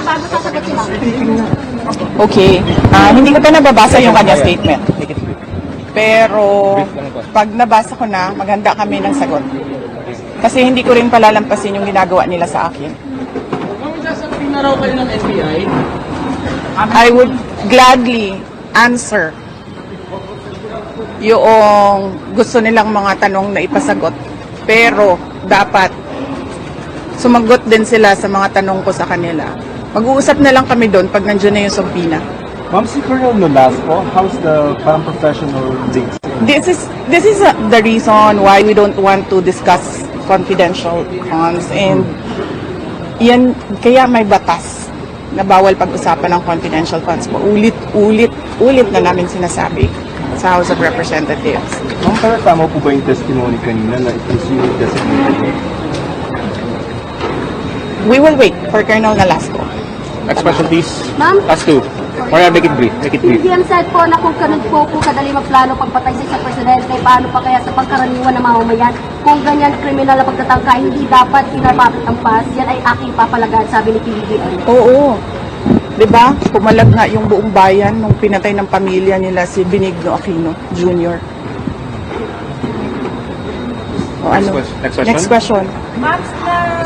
bago sasagot si ma'am. Okay. Hindi ko pa nababasa yung kanya statement. Pero pag nabasa ko na, maganda kami ng sagot. Kasi hindi ko rin palalampasin yung ginagawa nila sa akin. Ma'am, sasabihin na raw kayo ng NBI? I would gladly answer yung gusto nilang mga tanong na ipasagot. Pero dapat sumagot din sila sa mga tanong ko sa kanila. Mag-uusap na lang kami doon pag nandiyan na yung subpoena. Ma'am, si Colonel Nolasco, how's the professional links? This is the reason why we don't want to discuss confidential funds, and yan kaya may batas na bawal pag-usapan ng confidential funds. Ulit na namin sinasabi sa House of Representatives. Ma'am, pero tama po ba yung testimony kanina na it was you designated? We will wait for Colonel Nolasco. Next question, please. Ma'am? Last two. Maria, make it brief. Make it brief. PM said po na kung ganun po kadali magplano pagpatay sa presidente, paano pa kaya sa pagkaraniwan ng mamamayan? Kung ganyan kriminal na pagtatangka, hindi dapat pinapakit ang pas, yan ay aking papalagan, sabi ni PBBM. Oo. Diba? Pumalag nga yung buong bayan nung pinatay ng pamilya nila si Benigno Aquino Jr. O ano? Next question. Next question. Max,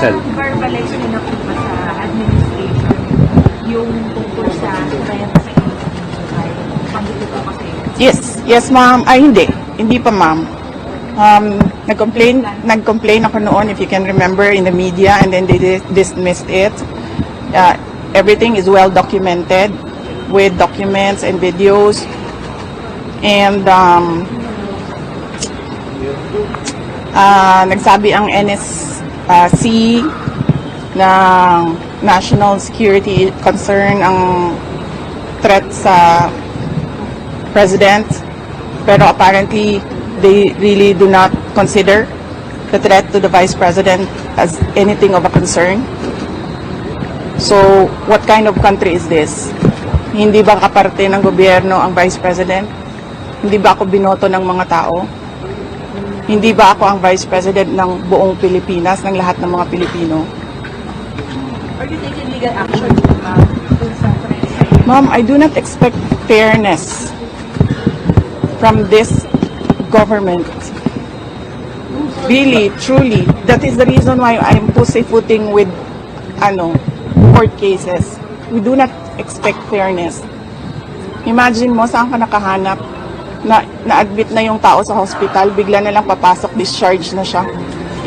na-verbalize nyo na po ba sa administration yung tungkol sa renta sa inyo? Pagdito po kasi. Yes ma'am. Ay hindi pa ma'am. Nag-complain ako noon, if you can remember, in the media, and then they dismissed it. Everything is well documented with documents and videos, and nagsabi ang NSC na national security concern ang threat sa president, pero apparently they really do not consider the threat to the vice president as anything of a concern. So, what kind of country is this? Hindi ba kaparte ng gobyerno ang vice president? Hindi ba ako binoto ng mga tao? Hindi ba ako ang vice president ng buong Pilipinas, ng lahat ng mga Pilipino? Are you taking legal action, ma'am? Ma'am, I do not expect fairness from this government. Really, truly. That is the reason why I'm pussyfooting with court cases. We do not expect fairness. Imagine mo, saan ka nakahanap na na-admit na yung tao sa hospital, bigla na lang papasok, discharge na siya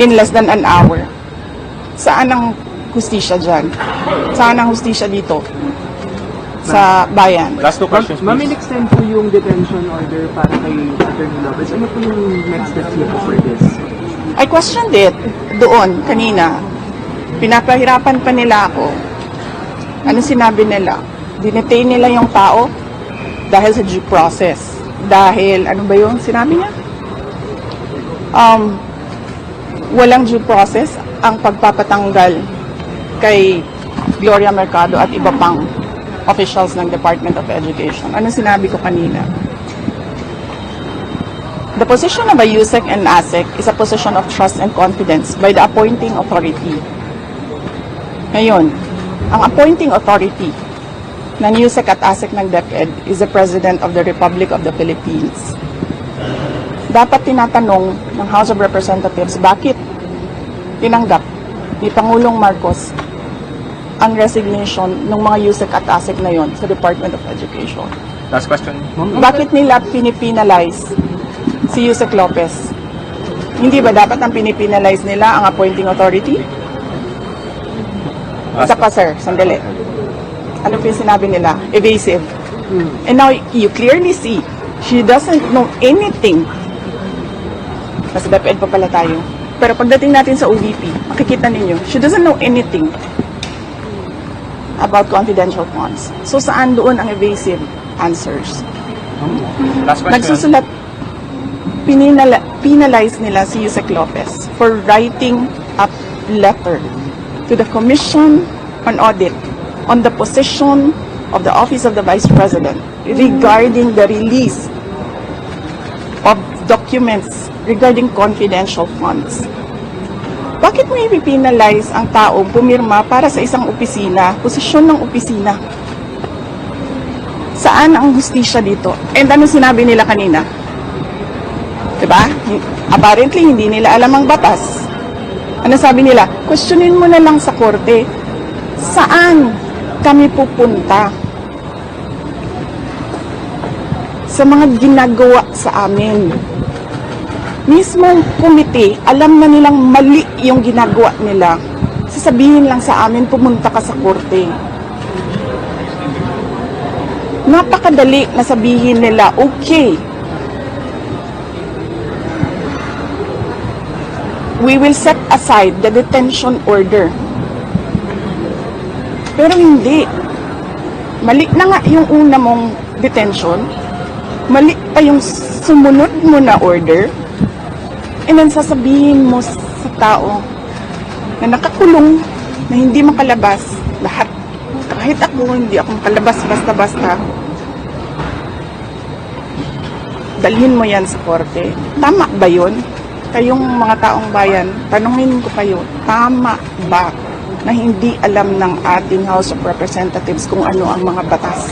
in less than an hour. Saan ang hustisya dyan? Saan ang hustisya dito? Sa bayan. Last two questions, Ma'am, please. in-extend po yung detention order para kay Attorney Lopez. Ano po yung next steps niyo po for this? I questioned it doon kanina. Pinapahirapan pa nila ako. Ano sinabi nila? Dinetain nila yung tao dahil sa due process. Dahil, ano ba yung sinabi niya? Walang due process ang pagpapatanggal kay Gloria Mercado at iba pang officials ng Department of Education. Ano sinabi ko kanina? The position of a USEC and ASEC is a position of trust and confidence by the appointing authority. Ngayon, ang appointing authority ng USEC at ASEC ng DepEd is the President of the Republic of the Philippines. Dapat tinatanong ng House of Representatives bakit tinanggap ni Pangulong Marcos ang resignation ng mga USEC at ASEC na yon sa Department of Education. Last question. Bakit nila pinipinalize si Yusek Lopez? Hindi ba dapat ang pinipinalize nila ang appointing authority? Isa pa sir, sandali. Ano po yung sinabi nila? Evasive. And now, you clearly see, she doesn't know anything. Nasa DepEd pa pala tayo. Pero pagdating natin sa OVP, makikita ninyo, she doesn't know anything about confidential funds. So saan doon ang evasive answers? Last question. Nagsusulat, penalize nila si Yusek Lopez for writing a letter to the Commission on Audit on the position of the Office of the Vice President regarding the release of documents regarding confidential funds. Bakit mo ipipinalize ang taong pumirma para sa isang opisina, posisyon ng opisina? Saan ang hustisya dito? And ano sinabi nila kanina? Diba? Apparently, hindi nila alam ang batas. Ano sabi nila? Questionin mo na lang sa korte. Saan kami pupunta? Sa mga ginagawa sa amin. Mismong komite, alam na nilang mali yung ginagawa nila. Sasabihin lang sa amin, pumunta ka sa korte. Napakadali na sabihin nila, okay, we will set aside the detention order. Pero hindi. Mali na nga yung una mong detention. Mali pa yung sumunod mo na order. And then sasabihin mo sa tao na nakakulong, na hindi makalabas, lahat. Kahit ako, hindi ako makalabas basta-basta. Dalhin mo yan sa korte. Tama ba yun? Kayong mga taong bayan, tanungin ko kayo, tama ba na hindi alam ng ating House of Representatives kung ano ang mga batas?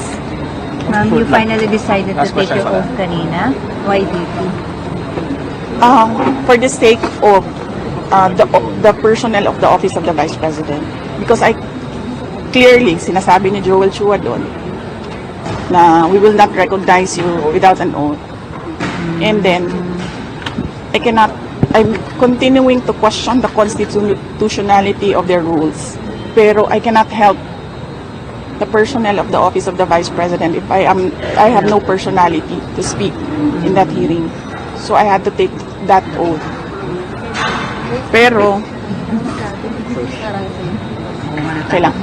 Ma'am, you finally decided to Last take question your for oath kanina. Why did you? For the sake of the personnel of the Office of the Vice President. Because I clearly, sinasabi ni Joel Chua doon, na we will not recognize you without an oath. And then, I'm continuing to question the constitutionality of their rules. Pero I cannot help the personnel of the Office of the Vice President if I have no personality to speak in that hearing. So I had to take that oath. Pero, okay lang.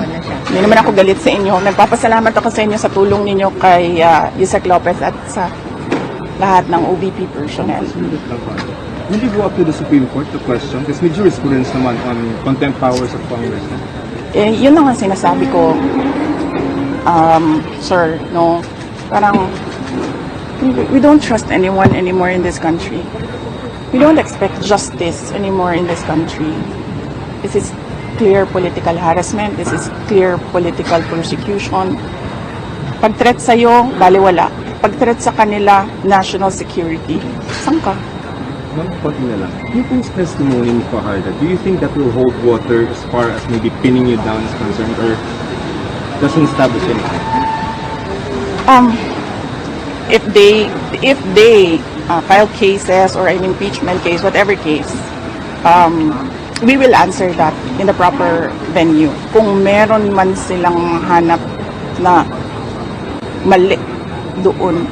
Hindi naman ako galit sa inyo. Nagpapasalamat ako sa inyo sa tulong ninyo kay Yusek Lopez at sa lahat ng OVP personnel. Will you go up to the Supreme Court to question? Because may jurisprudence naman on contempt powers of Congress. Yun ang sinasabi ko, sir, no? Parang, we don't trust anyone anymore in this country. We don't expect justice anymore in this country. This is clear political harassment. This is clear political persecution. Pag-threat sa'yo, baliwala. Pag-threat sa kanila, national security. Saan ka? One point na lang. Yung pong testimony ni Fajardo, do you think that will hold water as far as maybe pinning you down is concerned, or doesn't establish anything? If they file cases or an impeachment case, whatever case, we will answer that in the proper venue. Kung meron man silang hanap na mali doon.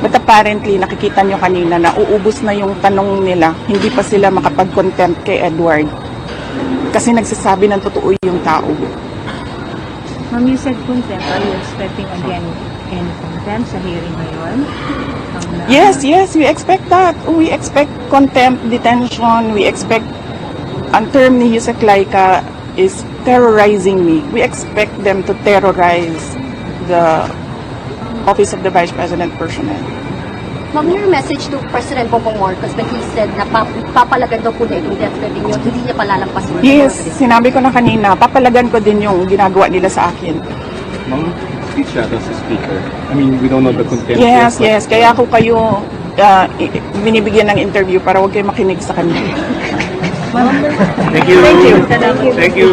But apparently, nakikita nyo kanina na uubos na yung tanong nila, hindi pa sila makapag-contempt kay Edward. Kasi nagsasabi ng totoo yung tao. Ma'am, you said contempt. Are you expecting again any contempt sa hearing ngayon? Yes, we expect that. We expect contempt, detention. We expect, ang term ni Yusek Laika is terrorizing me. We expect them to terrorize the Office of the Vice President personnel. Ma'am, your message to President Bongbong Marcos when he said na papalagan daw po na itong death threat ninyo, hindi niya palalampasin. Yes, sinabi ko na kanina, papalagan ko din yung ginagawa nila sa akin. Ma'am, speech yata sa speaker. I mean, we don't know the content. Yes. Kaya ako kayo binibigyan ng interview para huwag kayo makinig sa kanya. Thank you. Salamat. Thank you.